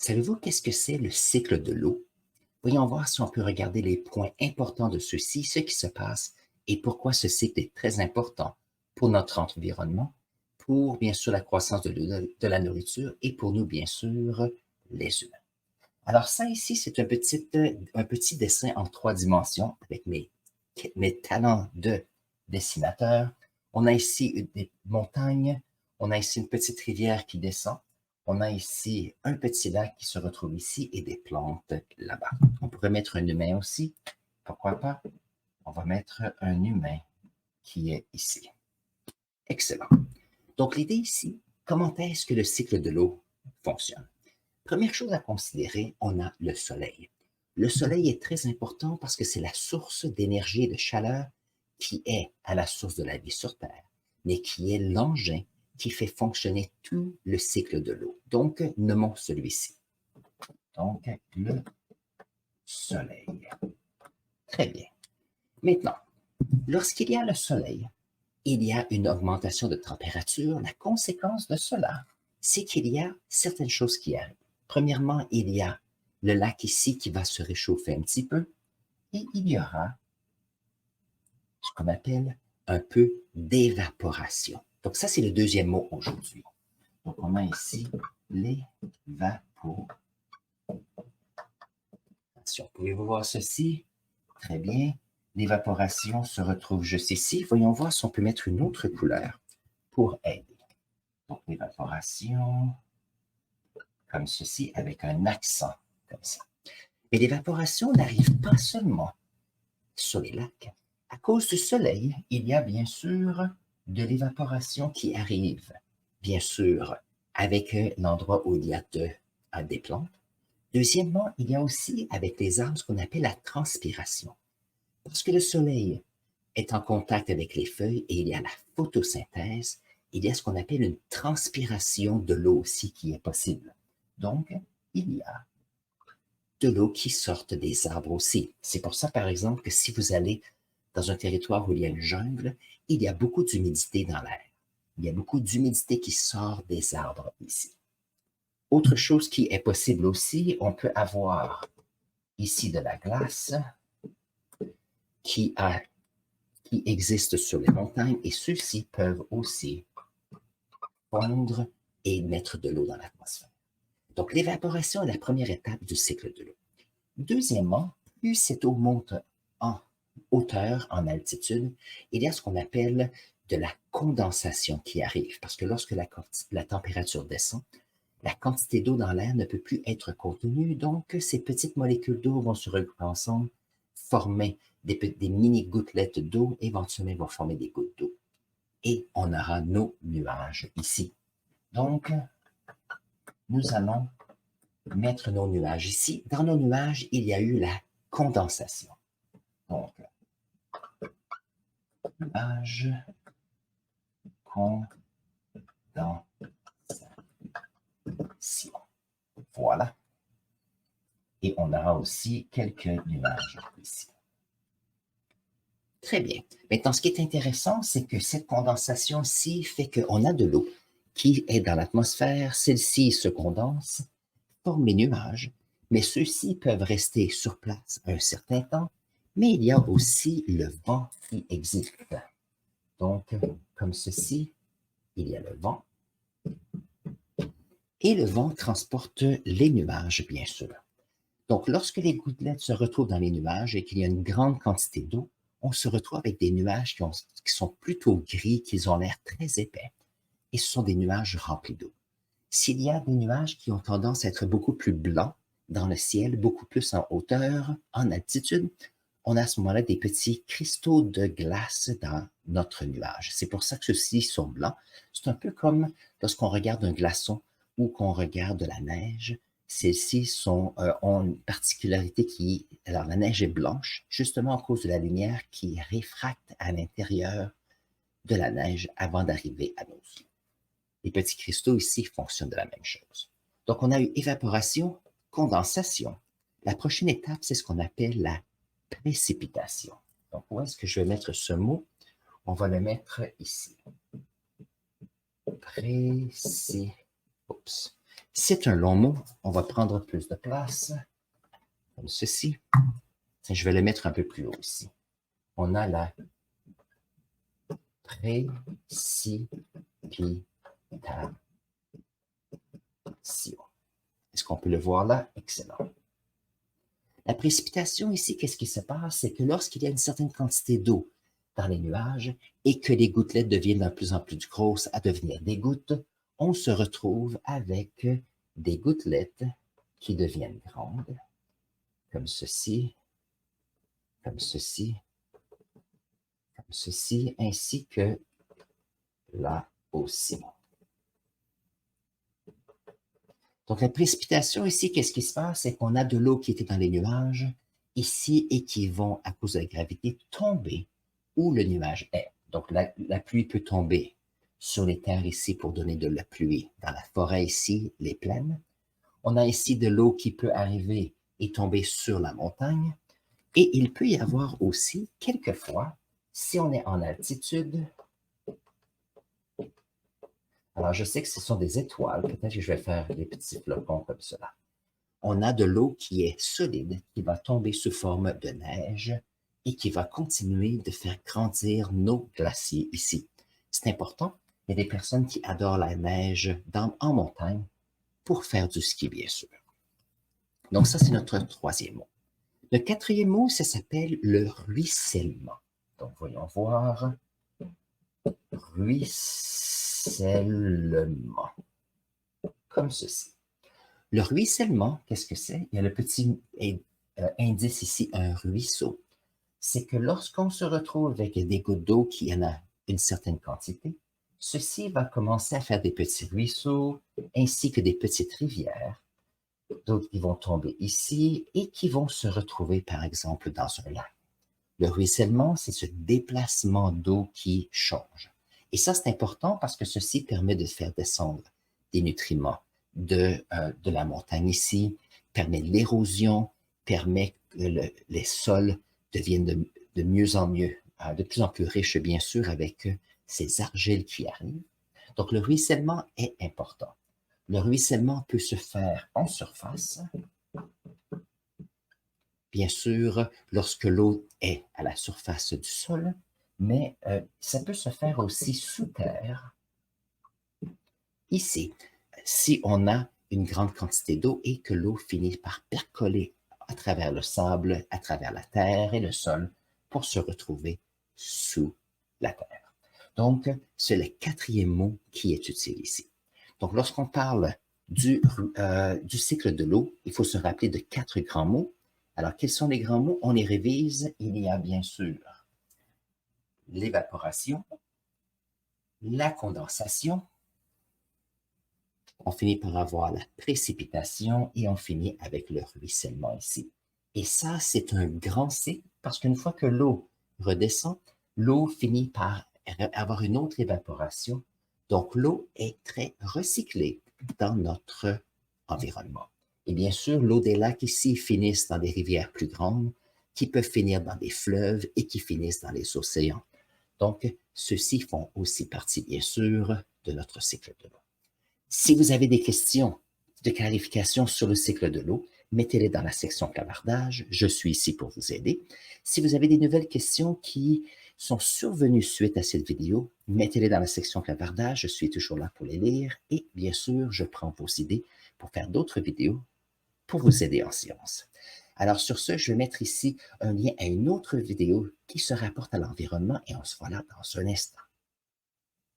Savez-vous qu'est-ce que c'est le cycle de l'eau? Voyons voir si on peut regarder les points importants de ceci, ce qui se passe et pourquoi ce cycle est très important pour notre environnement, pour bien sûr la croissance de la nourriture et pour nous, bien sûr, les humains. Alors ça ici, c'est un petit dessin en 3 dimensions avec mes talents de dessinateur. On a ici des montagnes, on a ici une petite rivière qui descend, on a ici un petit lac qui se retrouve ici et des plantes là-bas. On pourrait mettre un humain aussi, pourquoi pas? On va mettre un humain qui est ici. Excellent. Donc l'idée ici, comment est-ce que le cycle de l'eau fonctionne? Première chose à considérer, on a le soleil. Le soleil est très important parce que c'est la source d'énergie et de chaleur qui est à la source de la vie sur Terre, mais qui est l'engin qui fait fonctionner tout le cycle de l'eau. Donc, nommons celui-ci. Donc, le soleil. Très bien. Maintenant, lorsqu'il y a le soleil, il y a une augmentation de température. La conséquence de cela, c'est qu'il y a certaines choses qui arrivent. Premièrement, il y a le lac ici qui va se réchauffer un petit peu et il y aura ce qu'on appelle un peu d'évaporation. Donc ça, c'est le deuxième mot aujourd'hui. Donc on a ici l'évaporation. Pouvez-vous voir ceci? Très bien. L'évaporation se retrouve juste ici. Voyons voir si on peut mettre une autre couleur pour aider. Donc l'évaporation, comme ceci, avec un accent comme ça. Mais l'évaporation n'arrive pas seulement sur les lacs. À cause du soleil, il y a bien sûr de l'évaporation qui arrive, bien sûr, avec l'endroit où il y a des plantes. Deuxièmement, il y a aussi avec les arbres ce qu'on appelle la transpiration. Parce que le soleil est en contact avec les feuilles et il y a la photosynthèse, il y a ce qu'on appelle une transpiration de l'eau aussi qui est possible. Donc, il y a de l'eau qui sort des arbres aussi. C'est pour ça, par exemple, que si vous allez dans un territoire où il y a une jungle, il y a beaucoup d'humidité dans l'air. Il y a beaucoup d'humidité qui sort des arbres ici. Autre chose qui est possible aussi, on peut avoir ici de la glace qui, qui existe sur les montagnes et ceux-ci peuvent aussi fondre et mettre de l'eau dans l'atmosphère. Donc, l'évaporation est la première étape du cycle de l'eau. Deuxièmement, plus cette eau monte en hauteur, en altitude, il y a ce qu'on appelle de la condensation qui arrive, parce que lorsque la température descend, la quantité d'eau dans l'air ne peut plus être contenue, donc ces petites molécules d'eau vont se regrouper ensemble, former des mini-gouttelettes d'eau, éventuellement vont former des gouttes d'eau. Et on aura nos nuages ici. Donc, nous allons mettre nos nuages ici. Dans nos nuages, il y a eu la condensation. Donc, nuage, condensation. Voilà. Et on aura aussi quelques nuages ici. Très bien. Maintenant, ce qui est intéressant, c'est que cette condensation-ci fait qu'on a de l'eau qui est dans l'atmosphère. Celle-ci se condense, forme les nuages, mais ceux-ci peuvent rester sur place un certain temps, mais il y a aussi le vent qui existe. Donc, comme ceci, il y a le vent. Et le vent transporte les nuages, bien sûr. Donc, lorsque les gouttelettes se retrouvent dans les nuages et qu'il y a une grande quantité d'eau, on se retrouve avec des nuages qui sont plutôt gris, qui ont l'air très épais. Et ce sont des nuages remplis d'eau. S'il y a des nuages qui ont tendance à être beaucoup plus blancs dans le ciel, beaucoup plus en hauteur, en altitude, on a à ce moment-là des petits cristaux de glace dans notre nuage. C'est pour ça que ceux-ci sont blancs. C'est un peu comme lorsqu'on regarde un glaçon ou qu'on regarde de la neige. Celles-ci ont une particularité qui... Alors, la neige est blanche, justement à cause de la lumière qui réfracte à l'intérieur de la neige avant d'arriver à nos yeux. Les petits cristaux ici fonctionnent de la même chose. Donc, on a eu évaporation, condensation. La prochaine étape, c'est ce qu'on appelle la précipitation. Donc, où est-ce que je vais mettre ce mot? On va le mettre ici. C'est un long mot. On va prendre plus de place, comme ceci. Je vais le mettre un peu plus haut ici. On a la précipitation. Est-ce qu'on peut le voir là? Excellent. La précipitation ici, qu'est-ce qui se passe? C'est que lorsqu'il y a une certaine quantité d'eau dans les nuages et que les gouttelettes deviennent de plus en plus grosses à devenir des gouttes, on se retrouve avec des gouttelettes qui deviennent grandes, comme ceci, comme ceci, comme ceci, ainsi que là aussi. Donc, la précipitation ici, qu'est-ce qui se passe? C'est qu'on a de l'eau qui était dans les nuages ici et qui vont, à cause de la gravité, tomber où le nuage est. Donc, la pluie peut tomber sur les terres ici pour donner de la pluie. Dans la forêt ici, les plaines. On a ici de l'eau qui peut arriver et tomber sur la montagne. Et il peut y avoir aussi, quelquefois, si on est en altitude, alors je sais que ce sont des étoiles, peut-être que je vais faire des petits flocons comme cela. On a de l'eau qui est solide, qui va tomber sous forme de neige et qui va continuer de faire grandir nos glaciers ici. C'est important, il y a des personnes qui adorent la neige en montagne pour faire du ski, bien sûr. Donc ça, c'est notre troisième mot. Le quatrième mot, ça s'appelle le ruissellement. Donc, voyons voir. Ruissellement. Comme ceci. Le ruissellement, qu'est-ce que c'est? Il y a le petit indice ici, un ruisseau. C'est que lorsqu'on se retrouve avec des gouttes d'eau qui en a une certaine quantité, ceci va commencer à faire des petits ruisseaux ainsi que des petites rivières. D'autres qui vont tomber ici et qui vont se retrouver, par exemple, dans un lac. Le ruissellement, c'est ce déplacement d'eau qui change. Et ça, c'est important parce que ceci permet de faire descendre des nutriments de la montagne ici, permet l'érosion, permet que les sols deviennent de mieux en mieux, de plus en plus riches, bien sûr, avec ces argiles qui arrivent. Donc, le ruissellement est important. Le ruissellement peut se faire en surface, bien sûr, lorsque l'eau est à la surface du sol, mais ça peut se faire aussi sous terre. Ici, si on a une grande quantité d'eau et que l'eau finit par percoler à travers le sable, à travers la terre et le sol pour se retrouver sous la terre. Donc, c'est le quatrième mot qui est utile ici. Donc, lorsqu'on parle du cycle de l'eau, il faut se rappeler de 4 grands mots. Alors, quels sont les grands mots? On les révise. Il y a bien sûr l'évaporation, la condensation, on finit par avoir la précipitation et on finit avec le ruissellement ici. Et ça, c'est un grand cycle parce qu'une fois que l'eau redescend, l'eau finit par avoir une autre évaporation. Donc, l'eau est très recyclée dans notre environnement. Et bien sûr, l'eau des lacs ici finissent dans des rivières plus grandes, qui peuvent finir dans des fleuves et qui finissent dans les océans. Donc, ceux-ci font aussi partie, bien sûr, de notre cycle de l'eau. Si vous avez des questions de clarification sur le cycle de l'eau, mettez-les dans la section clavardage. Je suis ici pour vous aider. Si vous avez des nouvelles questions qui sont survenues suite à cette vidéo, mettez-les dans la section clavardage. Je suis toujours là pour les lire. Et bien sûr, je prends vos idées pour faire d'autres vidéos pour vous aider en sciences. Alors sur ce, je vais mettre ici un lien à une autre vidéo qui se rapporte à l'environnement et on se voit là dans un instant.